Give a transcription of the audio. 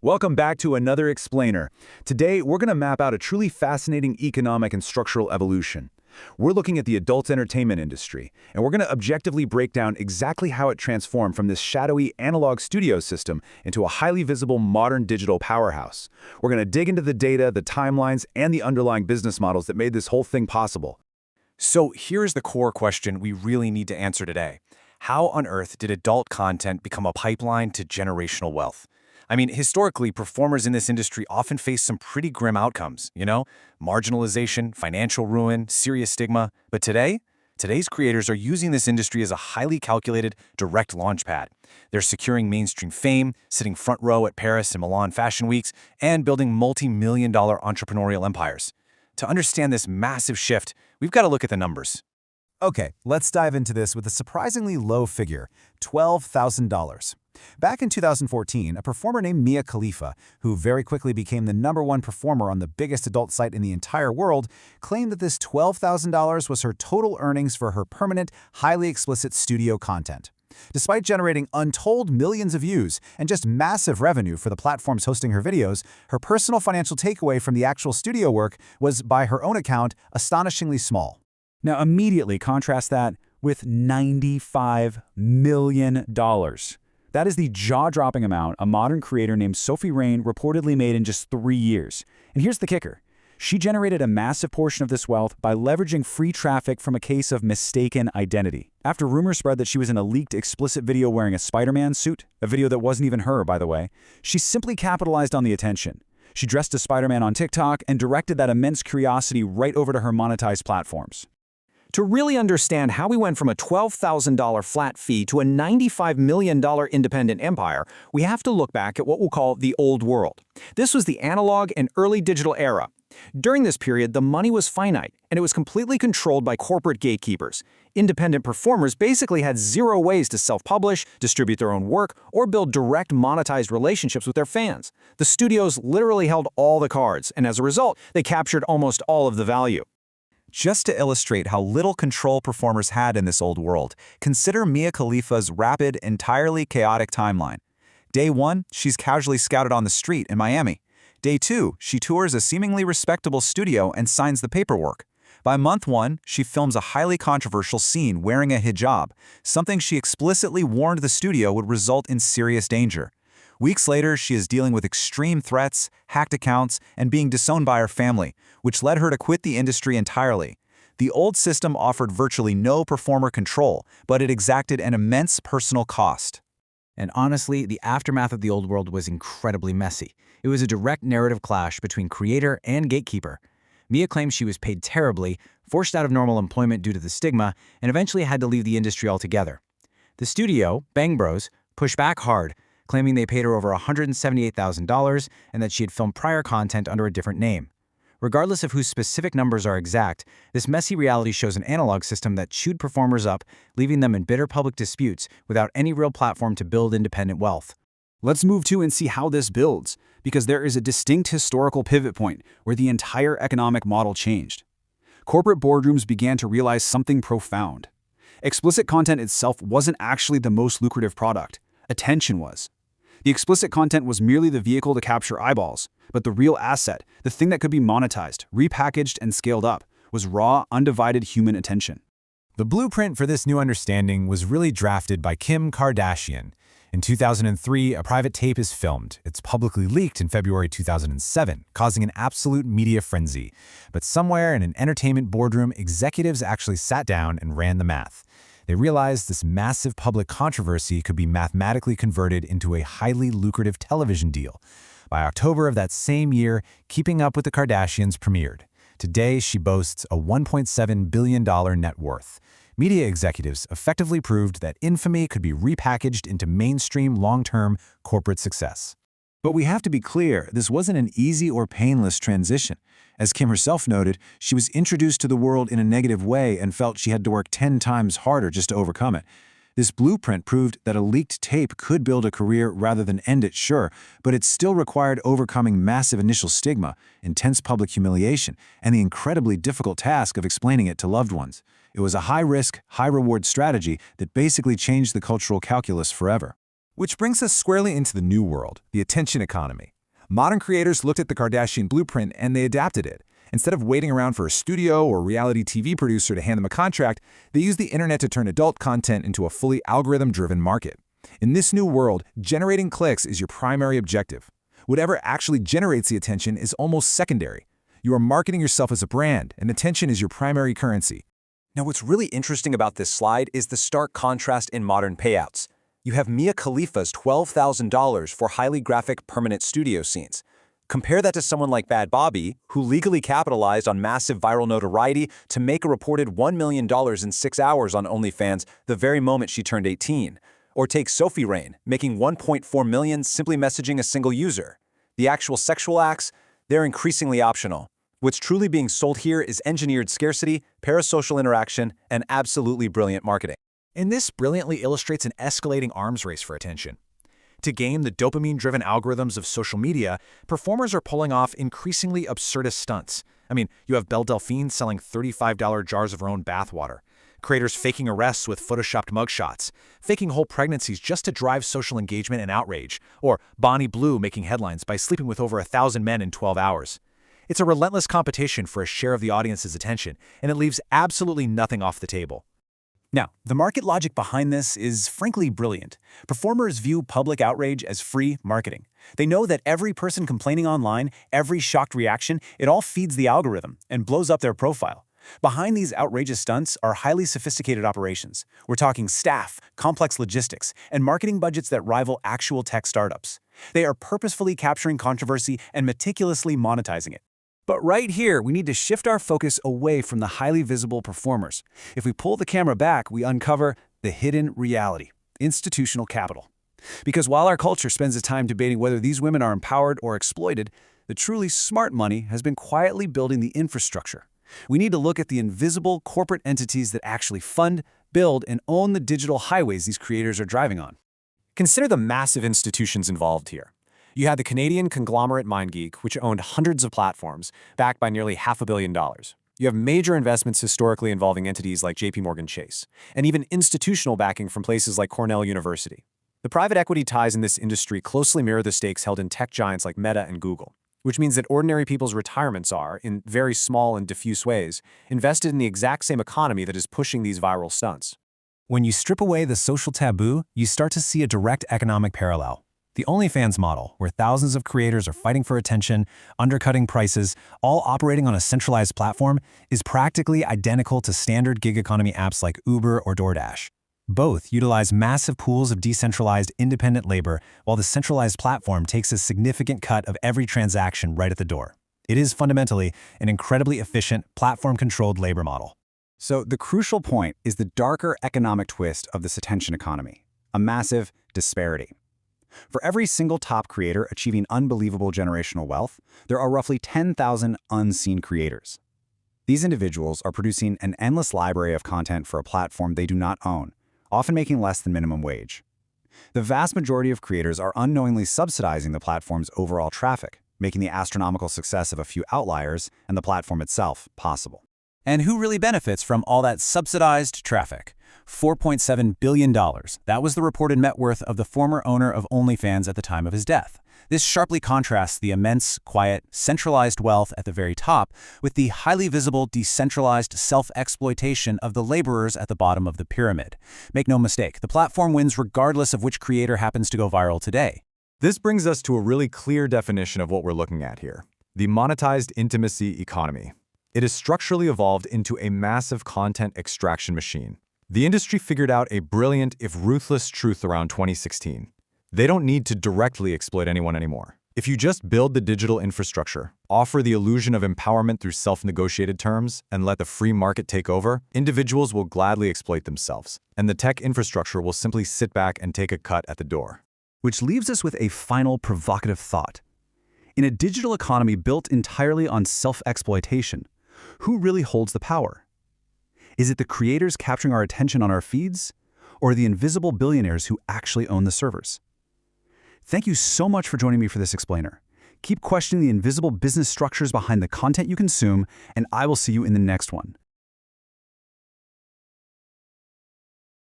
Welcome back to another Explainer. Today, we're going to map out a truly fascinating economic and structural evolution. We're looking at the adult entertainment industry, and we're going to objectively break down exactly how it transformed from this shadowy analog studio system into a highly visible modern digital powerhouse. We're going to dig into the data, the timelines, and the underlying business models that made this whole thing possible. So here's the core question we really need to answer today. How on earth did adult content become a pipeline to generational wealth? I mean, historically, performers in this industry often face some pretty grim outcomes, marginalization, financial ruin, serious stigma. But today's creators are using this industry as a highly calculated, direct launchpad. They're securing mainstream fame, sitting front row at Paris and Milan fashion weeks, and building multi-million-dollar entrepreneurial empires. To understand this massive shift, we've got to look at the numbers. Okay, let's dive into this with a surprisingly low figure, $12,000. Back in 2014, a performer named Mia Khalifa, who very quickly became the #1 performer on the biggest adult site in the entire world, claimed that this $12,000 was her total earnings for her permanent, highly explicit studio content. Despite generating untold millions of views and just massive revenue for the platforms hosting her videos, her personal financial takeaway from the actual studio work was, by her own account, astonishingly small. Now immediately contrast that with $95 million. That is the jaw-dropping amount a modern creator named Sophie Rain reportedly made in just 3 years. And here's the kicker. She generated a massive portion of this wealth by leveraging free traffic from a case of mistaken identity. After rumors spread that she was in a leaked explicit video wearing a Spider-Man suit, a video that wasn't even her, by the way, she simply capitalized on the attention. She dressed as Spider-Man on TikTok and directed that immense curiosity right over to her monetized platforms. To really understand how we went from a $12,000 flat fee to a $95 million independent empire, we have to look back at what we'll call the old world. This was the analog and early digital era. During this period, the money was finite, and it was completely controlled by corporate gatekeepers. Independent performers basically had zero ways to self-publish, distribute their own work, or build direct monetized relationships with their fans. The studios literally held all the cards, and as a result, they captured almost all of the value. Just to illustrate how little control performers had in this old world, consider Mia Khalifa's rapid, entirely chaotic timeline. Day 1, she's casually scouted on the street in Miami. Day 2, she tours a seemingly respectable studio and signs the paperwork. By month 1, she films a highly controversial scene wearing a hijab, something she explicitly warned the studio would result in serious danger. Weeks later, she is dealing with extreme threats, hacked accounts, and being disowned by her family, which led her to quit the industry entirely. The old system offered virtually no performer control, but it exacted an immense personal cost. And honestly, the aftermath of the old world was incredibly messy. It was a direct narrative clash between creator and gatekeeper. Mia claims she was paid terribly, forced out of normal employment due to the stigma, and eventually had to leave the industry altogether. The studio, Bang Bros, pushed back hard, claiming they paid her over $178,000 and that she had filmed prior content under a different name. Regardless of whose specific numbers are exact, this messy reality shows an analog system that chewed performers up, leaving them in bitter public disputes without any real platform to build independent wealth. Let's move to and see how this builds, because there is a distinct historical pivot point where the entire economic model changed. Corporate boardrooms began to realize something profound. Explicit content itself wasn't actually the most lucrative product. Attention was. The explicit content was merely the vehicle to capture eyeballs, but the real asset, the thing that could be monetized, repackaged, and scaled up, was raw, undivided human attention. The blueprint for this new understanding was really drafted by Kim Kardashian. In 2003, a private tape is filmed. It's publicly leaked in February 2007, causing an absolute media frenzy. But somewhere in an entertainment boardroom, executives actually sat down and ran the math. They realized this massive public controversy could be mathematically converted into a highly lucrative television deal. By October of that same year, Keeping Up with the Kardashians premiered. Today, she boasts a $1.7 billion net worth. Media executives effectively proved that infamy could be repackaged into mainstream long-term corporate success. But we have to be clear, this wasn't an easy or painless transition. As Kim herself noted, she was introduced to the world in a negative way and felt she had to work 10 times harder just to overcome it. This blueprint proved that a leaked tape could build a career rather than end it, sure, but it still required overcoming massive initial stigma, intense public humiliation, and the incredibly difficult task of explaining it to loved ones. It was a high-risk, high-reward strategy that basically changed the cultural calculus forever. Which brings us squarely into the new world, the attention economy. Modern creators looked at the Kardashian blueprint and they adapted it. Instead of waiting around for a studio or reality TV producer to hand them a contract, they used the internet to turn adult content into a fully algorithm-driven market. In this new world, generating clicks is your primary objective. Whatever actually generates the attention is almost secondary. You are marketing yourself as a brand, and attention is your primary currency. Now, what's really interesting about this slide is the stark contrast in modern payouts. You have Mia Khalifa's $12,000 for highly graphic permanent studio scenes. Compare that to someone like Bad Bobby, who legally capitalized on massive viral notoriety to make a reported $1 million in 6 hours on OnlyFans the very moment she turned 18. Or take Sophie Rain, making $1.4 million simply messaging a single user. The actual sexual acts, they're increasingly optional. What's truly being sold here is engineered scarcity, parasocial interaction, and absolutely brilliant marketing. And this brilliantly illustrates an escalating arms race for attention. To game the dopamine-driven algorithms of social media, performers are pulling off increasingly absurdist stunts. I mean, you have Belle Delphine selling $35 jars of her own bathwater, creators faking arrests with photoshopped mugshots, faking whole pregnancies just to drive social engagement and outrage, or Bonnie Blue making headlines by sleeping with over 1,000 men in 12 hours. It's a relentless competition for a share of the audience's attention, and it leaves absolutely nothing off the table. Now, the market logic behind this is frankly brilliant. Performers view public outrage as free marketing. They know that every person complaining online, every shocked reaction, it all feeds the algorithm and blows up their profile. Behind these outrageous stunts are highly sophisticated operations. We're talking staff, complex logistics, and marketing budgets that rival actual tech startups. They are purposefully capturing controversy and meticulously monetizing it. But right here, we need to shift our focus away from the highly visible performers. If we pull the camera back, we uncover the hidden reality: institutional capital. Because while our culture spends its time debating whether these women are empowered or exploited, the truly smart money has been quietly building the infrastructure. We need to look at the invisible corporate entities that actually fund, build, and own the digital highways these creators are driving on. Consider the massive institutions involved here. You had the Canadian conglomerate MindGeek, which owned hundreds of platforms, backed by nearly $500 million. You have major investments historically involving entities like JPMorgan Chase, and even institutional backing from places like Cornell University. The private equity ties in this industry closely mirror the stakes held in tech giants like Meta and Google, which means that ordinary people's retirements are, in very small and diffuse ways, invested in the exact same economy that is pushing these viral stunts. When you strip away the social taboo, you start to see a direct economic parallel. The OnlyFans model, where thousands of creators are fighting for attention, undercutting prices, all operating on a centralized platform, is practically identical to standard gig economy apps like Uber or DoorDash. Both utilize massive pools of decentralized, independent labor, while the centralized platform takes a significant cut of every transaction right at the door. It is fundamentally an incredibly efficient, platform-controlled labor model. So the crucial point is the darker economic twist of this attention economy: a massive disparity. For every single top creator achieving unbelievable generational wealth, there are roughly 10,000 unseen creators. These individuals are producing an endless library of content for a platform they do not own, often making less than minimum wage. The vast majority of creators are unknowingly subsidizing the platform's overall traffic, making the astronomical success of a few outliers and the platform itself possible. And who really benefits from all that subsidized traffic? $4.7 billion. That was the reported net worth of the former owner of OnlyFans at the time of his death. This sharply contrasts the immense, quiet, centralized wealth at the very top with the highly visible, decentralized self-exploitation of the laborers at the bottom of the pyramid. Make no mistake, the platform wins regardless of which creator happens to go viral today. This brings us to a really clear definition of what we're looking at here: the monetized intimacy economy. It has structurally evolved into a massive content extraction machine. The industry figured out a brilliant, if ruthless, truth around 2016. They don't need to directly exploit anyone anymore. If you just build the digital infrastructure, offer the illusion of empowerment through self-negotiated terms, and let the free market take over, individuals will gladly exploit themselves, and the tech infrastructure will simply sit back and take a cut at the door. Which leaves us with a final provocative thought. In a digital economy built entirely on self-exploitation, who really holds the power? Is it the creators capturing our attention on our feeds, or the invisible billionaires who actually own the servers? Thank you so much for joining me for this explainer. Keep questioning the invisible business structures behind the content you consume, and I will see you in the next one.